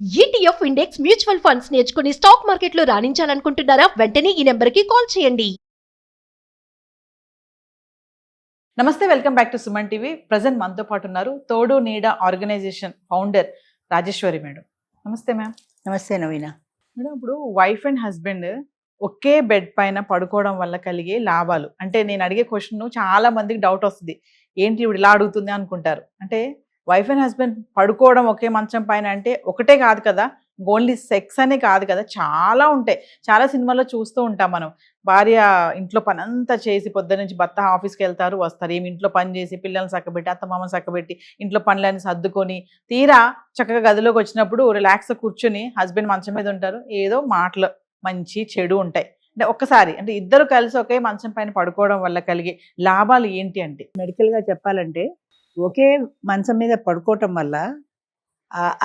ETF index mutual funds నేర్చుకుని stock మార్కెట్లో రాణించాలనుకుంటున్నారా? వెంటనే ఈ నెంబర్కి కాల్ చేయండి. నమస్తే, welcome back to Suman TV. Present మనతో పాటు ఉన్నారు తోడు నీడ ఆర్గనైజేషన్ ఫౌండర్ రాజేశ్వరి మేడం. నమస్తే మ్యామ్. నమస్తే నవీన. మేడం, ఇప్పుడు wife and husband okay bed పైన పడుకోవడం వల్ల కలిగే లాభాలు అంటే, నేను అడిగే క్వశ్చన్ చాలా మందికి డౌట్ వస్తుంది, ఏంటి ఇప్పుడు ఇలా అడుగుతుంది అనుకుంటారు. అంటే వైఫ్ అండ్ హస్బెండ్ పడుకోవడం ఒకే మంచం పైన అంటే ఒకటే కాదు కదా, ఓన్లీ సెక్స్ అనే కాదు కదా, చాలా ఉంటాయి. చాలా సినిమాల్లో చూస్తూ ఉంటాం మనం. భార్య ఇంట్లో పని అంతా చేసి పొద్దున్న నుంచి భర్త ఆఫీస్కి వెళ్తారు, వస్తారు, ఏమి ఇంట్లో పని చేసి పిల్లల్ని చక్కబెట్టి అత్తమామని చక్కబెట్టి ఇంట్లో పనులన్నీ సర్దుకొని తీరా చక్కగా గదిలోకి వచ్చినప్పుడు రిలాక్స్ కూర్చొని హస్బెండ్ మంచం మీద ఉంటారు. ఏదో మాటలు మంచి చెడు ఉంటాయి. అంటే ఒక్కసారి అంటే ఇద్దరు కలిసి ఒకే మంచం పైన పడుకోవడం వల్ల కలిగే లాభాలు ఏంటి అంటే, మెడికల్గా చెప్పాలంటే ఒకే మంచం మీద పడుకోవటం వల్ల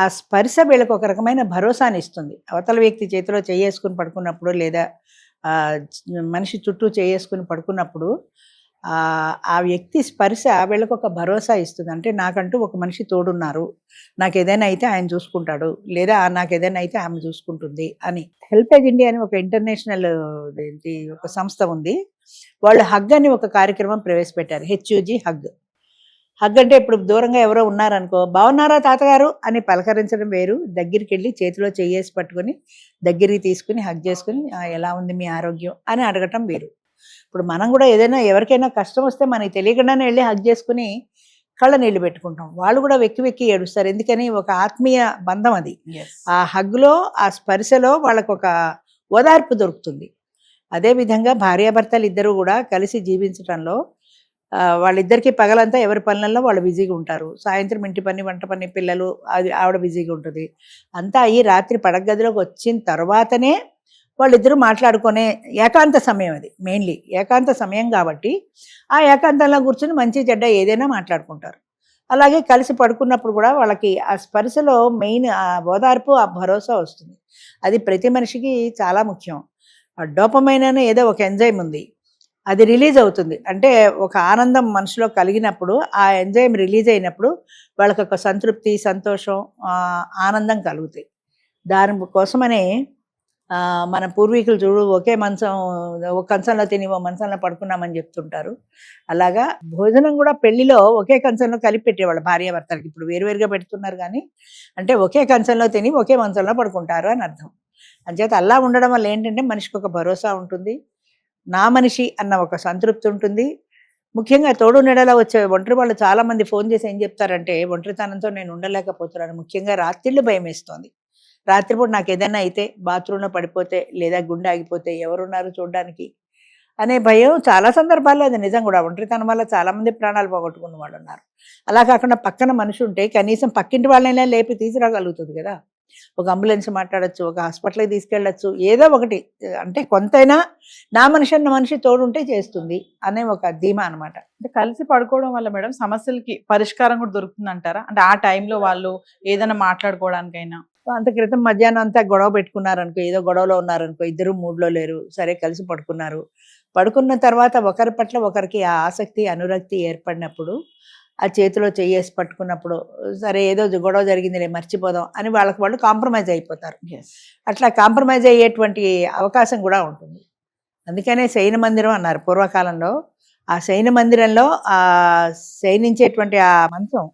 ఆ స్పర్శ వీళ్ళకి ఒక రకమైన భరోసాని ఇస్తుంది. అవతల వ్యక్తి చేతిలో చేసుకుని పడుకున్నప్పుడు లేదా మనిషి చుట్టూ చేసుకుని పడుకున్నప్పుడు ఆ వ్యక్తి స్పర్శ వీళ్ళకి ఒక భరోసా ఇస్తుంది. అంటే నాకంటూ ఒక మనిషి తోడున్నారు, నాకు ఏదైనా అయితే ఆయన చూసుకుంటాడు, లేదా నాకు ఏదైనా అయితే ఆమె చూసుకుంటుంది అని. హెల్పేజ్ ఇండియా అని ఒక ఇంటర్నేషనల్ ఒక సంస్థ ఉంది. వాళ్ళు హగ్ అని ఒక కార్యక్రమం ప్రవేశపెట్టారు. హెచ్యుజి హగ్. హగ్ అంటే ఇప్పుడు దూరంగా ఎవరో ఉన్నారనుకో, బాగున్నారా తాతగారు అని పలకరించడం వేరు, దగ్గరికి వెళ్ళి చేతిలో చెయ్యేసి పట్టుకొని దగ్గరికి తీసుకుని హగ్ చేసుకుని ఎలా ఉంది మీ ఆరోగ్యం అని అడగటం వేరు. ఇప్పుడు మనం కూడా ఏదైనా ఎవరికైనా కష్టం వస్తే మనకి తెలియకుండానే వెళ్ళి హగ్ చేసుకుని కళ్ళ నీళ్లు పెట్టుకుంటాం. వాళ్ళు కూడా వెక్కి వెక్కి ఏడుస్తారు. ఎందుకని? ఒక ఆత్మీయ బంధం అది. ఆ హగ్లో ఆ స్పర్శలో వాళ్ళకు ఒక ఓదార్పు దొరుకుతుంది. అదేవిధంగా భార్యాభర్తలు ఇద్దరు కూడా కలిసి జీవించడంలో వాళ్ళిద్దరికీ పగలంతా ఎవరి పనులలో వాళ్ళు బిజీగా ఉంటారు. సాయంత్రం ఇంటి పని, వంట పని, పిల్లలు, అది ఆవిడ బిజీగా ఉంటుంది. అంతా అయ్యి రాత్రి పడగదిలోకి వచ్చిన తర్వాతనే వాళ్ళిద్దరూ మాట్లాడుకునే ఏకాంత సమయం అది. మెయిన్లీ ఏకాంత సమయం కాబట్టి ఆ ఏకాంతంలో కూర్చొని మంచి చెడ్డ ఏదైనా మాట్లాడుకుంటారు. అలాగే కలిసి పడుకున్నప్పుడు కూడా వాళ్ళకి ఆ స్పర్శలో మెయిన్ ఆ ఓదార్పు, ఆ భరోసా వస్తుంది. అది ప్రతి మనిషికి చాలా ముఖ్యం. ఆ డోపమైన్ అనే ఏదో ఒక ఎంజైమ్ ఉంది, అది రిలీజ్ అవుతుంది. అంటే ఒక ఆనందం మనసులో కలిగినప్పుడు ఆ ఎంజైమ్ రిలీజ్ అయినప్పుడు వాళ్ళకి ఒక సంతృప్తి, సంతోషం, ఆనందం కలుగుతాయి. దానికోసమనే మన పూర్వీకులు చూడు, ఒకే మంచం, ఒక కంచంలో తిని ఓ మంచంలో పడుకున్నామని చెప్తుంటారు. అలాగా భోజనం కూడా పెళ్లిలో ఒకే కంచంలో కలిపి పెట్టేవాళ్ళు భార్యాభర్తలకి. ఇప్పుడు వేరువేరుగా పెడుతున్నారు కానీ, అంటే ఒకే కంచంలో తిని ఒకే మంచంలో పడుకుంటారు అని అర్థం. అంచేత అలా ఉండడం వల్ల ఏంటంటే మనిషికి ఒక భరోసా ఉంటుంది, నా మనిషి అన్న ఒక సంతృప్తి ఉంటుంది. ముఖ్యంగా తోడు నీడలో వచ్చే ఒంటరి వాళ్ళు చాలామంది ఫోన్ చేసి ఏం చెప్తారంటే, ఒంటరితనంతో నేను ఉండలేకపోతున్నాను, ముఖ్యంగా రాత్రిళ్ళు భయం వేస్తోంది, రాత్రిపూట నాకు ఏదైనా అయితే, బాత్రూంలో పడిపోతే లేదా గుండె ఆగిపోతే ఎవరున్నారు చూడడానికి అనే భయం. చాలా సందర్భాల్లో అది నిజం కూడా. ఒంటరితనం వల్ల చాలామంది ప్రాణాలు పోగొట్టుకున్న వాళ్ళు ఉన్నారు. అలా కాకుండా పక్కన మనిషి ఉంటే కనీసం పక్కింటి వాళ్ళైనా లేపి తీసుకురాగలుగుతుంది కదా. ఒక అంబులెన్స్ మాట్లాడచ్చు, ఒక హాస్పిటల్కి తీసుకెళ్ళచ్చు, ఏదో ఒకటి. అంటే కొంతైనా నా మనిషి అన్న మనిషి తోడుంటే చేస్తుంది అనే ఒక ధీమా అనమాట. అంటే కలిసి పడుకోవడం వల్ల మేడం సమస్యలకి పరిష్కారం కూడా దొరుకుతుంది అంటారా? అంటే ఆ టైంలో వాళ్ళు ఏదైనా మాట్లాడుకోవడానికైనా. అంత క్రితం మధ్యాహ్నం అంతా గొడవ పెట్టుకున్నారనుకో, ఏదో గొడవలో ఉన్నారనుకో, ఇద్దరు మూడ్లో లేరు, సరే కలిసి పడుకున్నారు. పడుకున్న తర్వాత ఒకరి పట్ల ఒకరికి ఆ ఆసక్తి, అనురక్తి ఏర్పడినప్పుడు, ఆ చేతిలో చెయ్యేసి పట్టుకున్నప్పుడు, సరే ఏదో గొడవ జరిగిందిలే మర్చిపోదాం అని వాళ్ళకి వాళ్ళు కాంప్రమైజ్ అయిపోతారు. అట్లా కాంప్రమైజ్ అయ్యేటువంటి అవకాశం కూడా ఉంటుంది. అందుకనే శయన మందిరం అన్నారు పూర్వకాలంలో. ఆ శయన మందిరంలో ఆ శయనించేటువంటి ఆ మంచం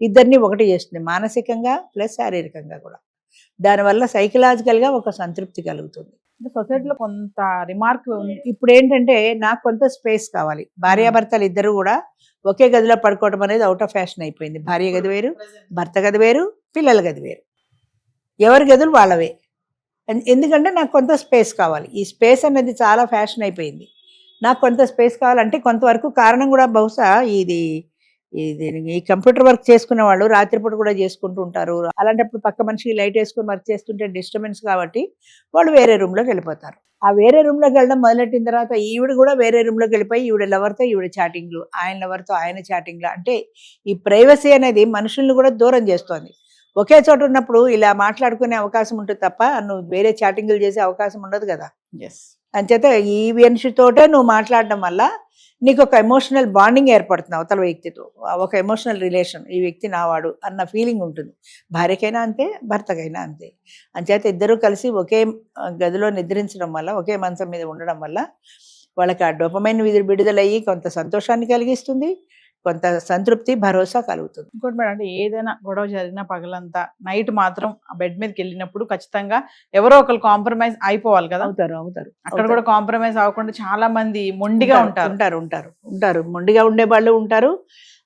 ఇద్దరిని ఒకటి చేస్తుంది, మానసికంగా ప్లస్ శారీరకంగా కూడా. దానివల్ల సైకలాజికల్గా ఒక సంతృప్తి కలుగుతుంది. సొసైటీలో కొంత రిమార్క్ ఇప్పుడు ఏంటంటే, నాకు కొంత స్పేస్ కావాలి. భార్యాభర్తలు ఇద్దరు కూడా ఒకే గదిలో పడుకోవడం అనేది అవుట్ ఆఫ్ ఫ్యాషన్ అయిపోయింది. భార్య గది వేరు, భర్త గది వేరు, పిల్లల గది వేరు, ఎవరి గదులు వాళ్ళవే. ఎందుకంటే నాకు కొంత స్పేస్ కావాలి. ఈ స్పేస్ అనేది చాలా ఫ్యాషన్ అయిపోయింది. నాకు కొంత స్పేస్ కావాలంటే కొంతవరకు కారణం కూడా బహుశా ఇది ఈ కంప్యూటర్ వర్క్ చేసుకునే వాళ్ళు రాత్రిపూట కూడా చేసుకుంటూ ఉంటారు. అలాంటప్పుడు పక్క మనిషి లైట్ వేసుకుని వర్క్ చేస్తుంటే డిస్టర్బెన్స్ కాబట్టి వాళ్ళు వేరే రూమ్లోకి వెళ్ళిపోతారు. ఆ వేరే రూమ్లోకి వెళ్ళడం మొదలెట్టిన తర్వాత ఈవిడ కూడా వేరే రూమ్లోకి వెళ్ళిపోయి ఈవిడ లవర్తో ఈవిడ చాటింగ్లు, ఆయన లవర్తో ఆయన చాటింగ్లు. అంటే ఈ ప్రైవసీ అనేది మనుషుల్ని కూడా దూరం చేస్తోంది. ఒకే చోట ఉన్నప్పుడు ఇలా మాట్లాడుకునే అవకాశం ఉంటుంది తప్ప నువ్వు వేరే చాటింగ్లు చేసే అవకాశం ఉండదు కదా. అంచేత ఈ మనిషితోటే నువ్వు మాట్లాడడం వల్ల నీకు ఒక ఎమోషనల్ బాండింగ్ ఏర్పడుతుంది అవతల వ్యక్తితో, ఒక ఎమోషనల్ రిలేషన్, ఈ వ్యక్తి నావాడు అన్న ఫీలింగ్ ఉంటుంది. భార్యకైనా అంతే, భర్తకైనా అంతే. అంచేత ఇద్దరూ కలిసి ఒకే గదిలో నిద్రించడం వల్ల, ఒకే మంచం మీద ఉండడం వల్ల వాళ్ళకి ఆ డోపమైన్ విడుదలయ్యి కొంత సంతోషాన్ని కలిగిస్తుంది, కొంత సంతృప్తి, భరోసా కలుగుతుంది. ఇంకోటి మేడం, అంటే ఏదైనా గొడవ జరిగినా పగలంతా నైట్ మాత్రం ఆ బెడ్ మీదకి వెళ్ళినప్పుడు ఖచ్చితంగా ఎవరో ఒకరు కాంప్రమైజ్ అయిపోవాలి కదా. అవుతారు. అక్కడ కూడా కాంప్రమైజ్ అవ్వకుండా చాలా మంది మొండిగా ఉంటారు. మొండిగా ఉండే వాళ్ళు ఉంటారు.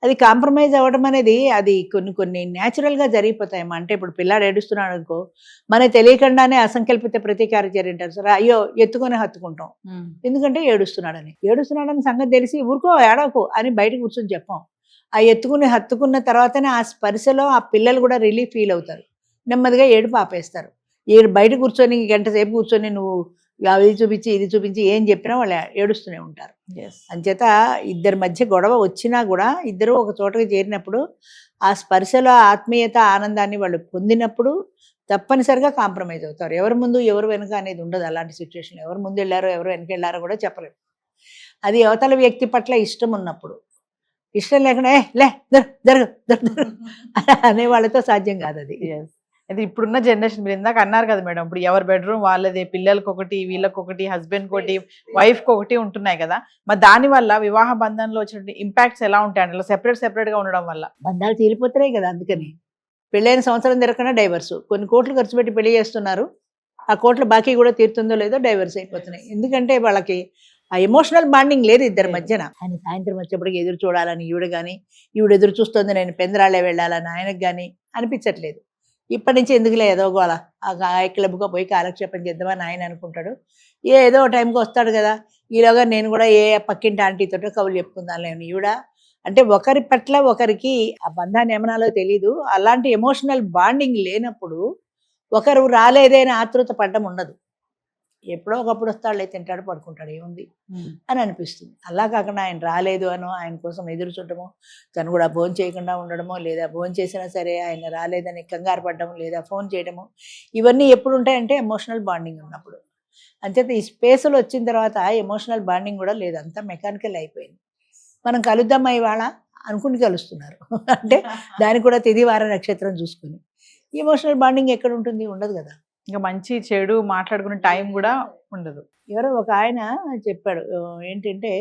అది కాంప్రమైజ్ అవ్వడం అనేది అది కొన్ని న్యాచురల్గా జరిగిపోతాయమ్మా. అంటే ఇప్పుడు పిల్లాడు ఏడుస్తున్నాడు అనుకో, మనకి తెలియకుండానే అసంకల్పిత ప్రతీకార చర్య అంటారు సరే, అయ్యో ఎత్తుకొని హత్తుకుంటాం, ఎందుకంటే ఏడుస్తున్నాడని సంగతి తెలిసి ఊరుకో ఏడవకు అని బయట కూర్చొని చెప్పాం. ఆ హత్తుకున్న తర్వాతనే ఆ స్పర్శలో ఆ పిల్లలు కూడా రిలీఫ్ ఫీల్ అవుతారు, నెమ్మదిగా ఏడుపు ఆపేస్తారు. బయట కూర్చొని గంట సేపు కూర్చొని నువ్వు అది చూపించి ఇది చూపించి ఏం చెప్పినా వాళ్ళు ఏడుస్తూనే ఉంటారు. అంచేత ఇద్దరి మధ్య గొడవ వచ్చినా కూడా ఇద్దరు ఒక చోటకి చేరినప్పుడు ఆ స్పర్శలో ఆత్మీయత ఆనందాన్ని వాళ్ళు పొందినప్పుడు తప్పనిసరిగా కాంప్రమైజ్ అవుతారు. ఎవరు ముందు ఎవరు వెనుక అనేది ఉండదు. అలాంటి సిచ్యువేషన్ ఎవరు ముందు వెళ్ళారో ఎవరు వెనక వెళ్ళారో కూడా చెప్పలేము. అది అవతల వ్యక్తి పట్ల ఇష్టం ఉన్నప్పుడు. ఇష్టం లేకుండా లే జరుగు అనే వాళ్ళతో సాధ్యం కాదు అది. అయితే ఇప్పుడున్న జనరేషన్ మీరు ఇందాక అన్నారు కదా మేడం, ఇప్పుడు ఎవరి బెడ్రూమ్ వాళ్ళదే, పిల్లలకి ఒకటి, వీళ్ళకి ఒకటి, హస్బెండ్ ఒకటి, వైఫ్ ఒకటి ఉంటున్నాయి కదా. మరి దాని వల్ల వివాహ బంధంలో వచ్చిన ఇంపాక్ట్స్ ఎలా ఉంటాయండి? అలా సెపరేట్ గా ఉండడం వల్ల బంధాలు తీరిపోతున్నాయి కదా. అందుకని పెళ్ళైన సంవత్సరం తిరగకుండా డైవర్సు, కొన్ని కోట్లు ఖర్చు పెట్టి పెళ్లి చేస్తున్నారు, ఆ కోట్ల బాకీ కూడా తీరుతుందో లేదో డైవర్స్ అయిపోతున్నాయి. ఎందుకంటే వాళ్ళకి ఆ ఎమోషనల్ బాండింగ్ లేదు ఇద్దరి మధ్యన. ఆయన సాయంత్రం వచ్చేప్పటికి ఎదురు చూడాలని ఈవిడ ఎదురు చూస్తుంది, నేను పెందరాళ్ళే వెళ్ళాలని ఆయనకు కానీ అనిపించట్లేదు. ఇప్పటి నుంచి ఎందుకులే ఏదో గోళ, ఆ క్లబ్గా పోయి కాలక్షేపం చేద్దామని ఆయన అనుకుంటాడు. ఏదో టైంకి వస్తాడు కదా, ఈలోగా నేను కూడా ఏ పక్కింటి ఆంటీతో కబుర్లు చెప్పుకుందాను నేను ఈవిడ అంటే ఒకరి పట్ల ఒకరికి ఆ బంధాన్ని ఏమనాలో తెలీదు. అలాంటి ఎమోషనల్ బాండింగ్ లేనప్పుడు ఒకరు రాలేదే అని ఆతృత పడ్డం ఉండదు. ఎప్పుడో ఒకప్పుడు వస్తాడులే, తింటాడు, పడుకుంటాడు, ఏముంది అని అనిపిస్తుంది. అలా కాకుండా ఆయన రాలేదు అనో, ఆయన కోసం ఎదురు చూడటమో, తను కూడా భోజనం చేయకుండా ఉండడమో, లేదా భోజనం చేసినా సరే ఆయన రాలేదని కంగారు పడ్డము, లేదా ఫోన్ చేయడము, ఇవన్నీ ఎప్పుడు ఉంటాయంటే ఎమోషనల్ బాండింగ్ ఉన్నప్పుడు. అంచేత ఈ స్పేస్లో వచ్చిన తర్వాత ఎమోషనల్ బాండింగ్ కూడా లేదు, అంతా మెకానికల్ అయిపోయింది. మనం కలుద్దామా ఇవాళ అనుకుని కలుస్తున్నారు అంటే దానికి కూడా తిది వార నక్షత్రం చూసుకుని. ఎమోషనల్ బాండింగ్ ఎక్కడ ఉంటుంది? ఉండదు కదా. ఇంకా మంచి చెడు మాట్లాడుకునే టైం కూడా ఉండదు. ఎవరో ఒక ఆయన చెప్పాడు ఏంటంటే,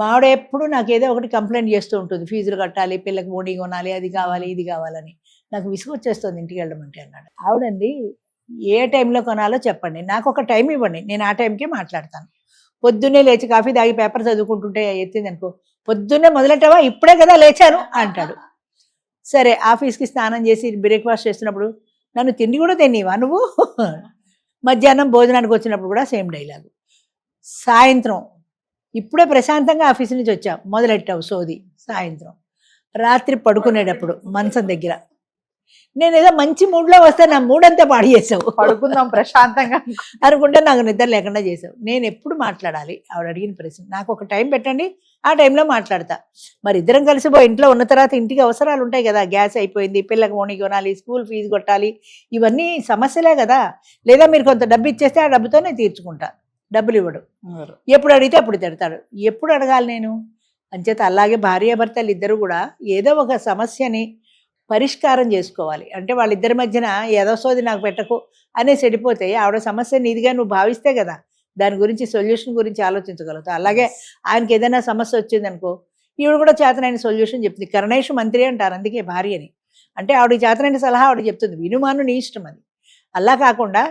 మావిడ ఎప్పుడు నాకు ఏదో ఒకటి కంప్లైంట్ చేస్తూ ఉంటుంది, ఫీజులు కట్టాలి, పిల్లకి మోడీ కొనాలి, అది కావాలి ఇది కావాలని, నాకు విసుగు వచ్చేస్తుంది ఇంటికి వెళ్ళమంటే అన్నాడు. ఆవిడండి, ఏ టైంలో కొనాలో చెప్పండి, నాకు ఒక టైం ఇవ్వండి, నేను ఆ టైంకే మాట్లాడతాను. పొద్దున్నే లేచి కాఫీ తాగి పేపర్ చదువుకుంటుంటే ఎత్తింది అనుకో, పొద్దున్నే మొదలెట్టావా, ఇప్పుడే కదా లేచాను అంటాడు. సరే ఆఫీస్కి స్నానం చేసి బ్రేక్ఫాస్ట్ చేస్తున్నప్పుడు, నన్ను తిండి కూడా తినేవా నువ్వు? మధ్యాహ్నం భోజనానికి వచ్చినప్పుడు కూడా సేమ్ డైలాగు. సాయంత్రం ఇప్పుడే ప్రశాంతంగా ఆఫీస్ నుంచి వచ్చావు, మొదలెట్టావు సోది. సాయంత్రం రాత్రి పడుకునేటప్పుడు మంచం దగ్గర, నేను ఏదో మంచి మూడ్లో వస్తే నా మూడంతా పాడు చేసావు, పడుకుందాం ప్రశాంతంగా అనుకుంటే నాకు నిద్ర లేకుండా చేసావు. నేను ఎప్పుడు మాట్లాడాలి? ఆవిడ అడిగిన ప్రశ్న. నాకు ఒక టైం పెట్టండి, ఆ టైంలో మాట్లాడతా. మరి ఇద్దరం కలిసిపోయి ఇంట్లో ఉన్న తర్వాత ఇంటికి అవసరాలు ఉంటాయి కదా, గ్యాస్ అయిపోయింది, పిల్లకి మోనీ కొనాలి, స్కూల్ ఫీజు కొట్టాలి, ఇవన్నీ సమస్యలే కదా. లేదా మీరు కొంత డబ్బు ఇచ్చేస్తే ఆ డబ్బుతోనే తీర్చుకుంటా. డబ్బులు ఇవ్వడు, ఎప్పుడు అడిగితే అప్పుడు తిడతాడు. ఎప్పుడు అడగాలి నేను? అంచేత అలాగే భార్యాభర్తలు ఇద్దరు కూడా ఏదో ఒక సమస్యని పరిష్కారం చేసుకోవాలి. అంటే వాళ్ళిద్దరి మధ్యన ఏదోసోది నాకు పెట్టకు అనేసి వెళ్ళిపోతే ఆవిడ సమస్య నీదిగా నువ్వు భావిస్తే కదా దాని గురించి సొల్యూషన్ గురించి ఆలోచించగలుగుతావు. అలాగే ఆయనకి ఏదైనా సమస్య వచ్చిందనుకో, ఈవిడ కూడా చేతనైన సొల్యూషన్ చెప్తుంది. కరణేషు మంత్రి అంటారు అందుకే భార్యని. అంటే ఆవిడకి చేతనైన సలహా ఆవిడ చెప్తుంది, వినుమాను నీ ఇష్టం అది. అలా కాకుండా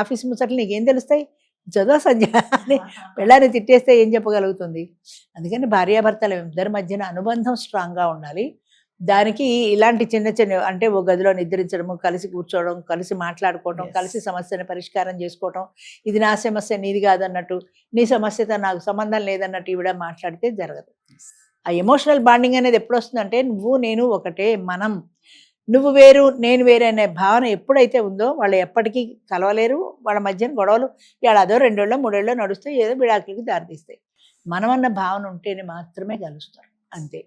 ఆఫీస్ ముచ్చట్లు నీకేం తెలుస్తాయి, చదువు సంధ్య అని పెళ్ళాన్ని తిట్టేస్తే ఏం చెప్పగలుగుతుంది? అందుకని భార్యాభర్తల ఇద్దరి మధ్యన అనుబంధం స్ట్రాంగ్గా ఉండాలి. దానికి ఇలాంటి చిన్న చిన్న అంటే ఓ గదిలో నిద్రించడము, కలిసి కూర్చోవడం, కలిసి మాట్లాడుకోవడం, కలిసి సమస్యను పరిష్కారం చేసుకోవడం, ఇది నా సమస్య నీది కాదన్నట్టు, నీ సమస్యతో నాకు సంబంధం లేదన్నట్టు ఈవిడ మాట్లాడితే జరగదు. ఆ ఎమోషనల్ బాండింగ్ అనేది ఎప్పుడు వస్తుందంటే, నువ్వు నేను ఒకటే, మనం నువ్వు వేరు నేను వేరే అనే భావన ఎప్పుడైతే ఉందో వాళ్ళు ఎప్పటికీ కలవలేరు. వాళ్ళ మధ్యన గొడవలు ఇవాళ అదో 2 ఏళ్ళో 3 ఏళ్ళో నడుస్తాయి, ఏదో బిడాకులకి దారితీస్తాయి. మనమన్న భావన ఉంటేనే మాత్రమే కలుస్తారు, అంతే.